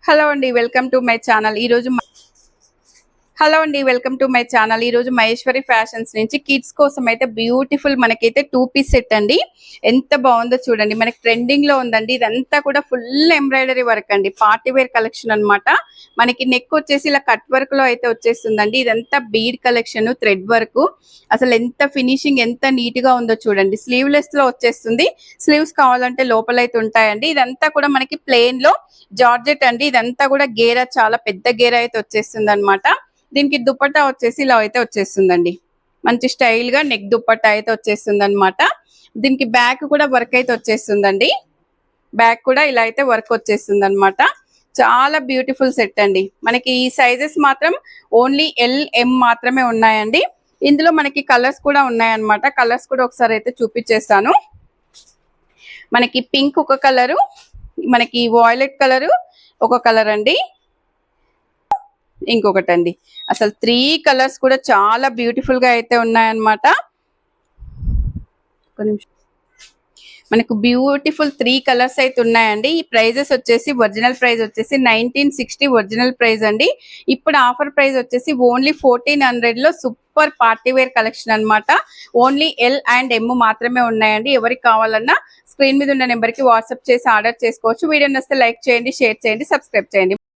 Hello అండి welcome to my channel ఈ రోజు మహేశ్వరి ఫ్యాషన్స్ నుంచి కిడ్స్ కోసం అయితే బ్యూటిఫుల్ మనకైతే 2 పీస్ సెట్ అండి. ఎంత బాగుందో చూడండి. మనకి ట్రెండింగ్ లో ఉందండి. ఇదంతా కూడా ఫుల్ ఎంబ్రాయిడరీ వర్క్ అండి. పార్టీ వేర్ కలెక్షన్ అన్నమాట. మనకి నెక్ వచ్చేసి ఇలా కట్ వర్క్ లో అయితే వచ్చేస్తుందండి. ఇదంతా బీడ్ కలెక్షన్, థ్రెడ్ వర్క్. అసలు ఎంత ఫినిషింగ్ ఎంత నీట్ గా ఉందో చూడండి. స్లీవ్లెస్ లో వచ్చేస్తుంది. స్లీవ్స్ కావాలంటే లోపల అయితే ఉంటాయండి. ఇదంతా కూడా మనకి ప్లెయిన్ లో జార్జెట్ అండి. ఇదంతా కూడా గేరా, చాలా పెద్ద గేరా అయితే వచ్చేస్తుంది అనమాట. దీనికి దుపట్టా వచ్చేసి ఇలా అయితే వచ్చేస్తుందండి. మంచి స్టైల్ గా నెక్ దుపట్టా అయితే వచ్చేస్తుంది అనమాట. దీనికి బ్యాక్ కూడా వర్క్ అయితే వచ్చేస్తుందండి. బ్యాక్ కూడా ఇలా అయితే వర్క్ వచ్చేస్తుంది అనమాట. చాలా బ్యూటిఫుల్ సెట్ అండి. మనకి ఈ సైజెస్ మాత్రం ఓన్లీ LM మాత్రమే ఉన్నాయండి. ఇందులో మనకి కలర్స్ కూడా ఉన్నాయన్నమాట. కలర్స్ కూడా ఒకసారి అయితే చూపించేస్తాను. మనకి పింక్ ఒక కలరు, మనకి వాయిలెట్ కలరు ఒక కలర్ అండి, ఇంకొకటి అండి. అసలు 3 కలర్స్ కూడా చాలా బ్యూటిఫుల్ గా అయితే ఉన్నాయన్నమాట. మనకు బ్యూటిఫుల్ 3 కలర్స్ అయితే ఉన్నాయండి. ఈ ప్రైజెస్ వచ్చేసి ఒరిజినల్ ప్రైస్ వచ్చేసి 1960 ఒరిజినల్ ప్రైస్ అండి. ఇప్పుడు ఆఫర్ ప్రైస్ వచ్చేసి ఓన్లీ 1400 లో సూపర్ పార్టీ వేర్ కలెక్షన్ అనమాట. ఓన్లీ L అండ్ M మాత్రమే ఉన్నాయండి. ఎవరికి కావాలన్నా స్క్రీన్ మీద ఉన్న నెంబర్ కి వాట్సాప్ చేసి ఆర్డర్ చేసుకోవచ్చు. వీడియో నచ్చితే లైక్ చేయండి, షేర్ చేయండి, సబ్స్క్రైబ్ చేయండి.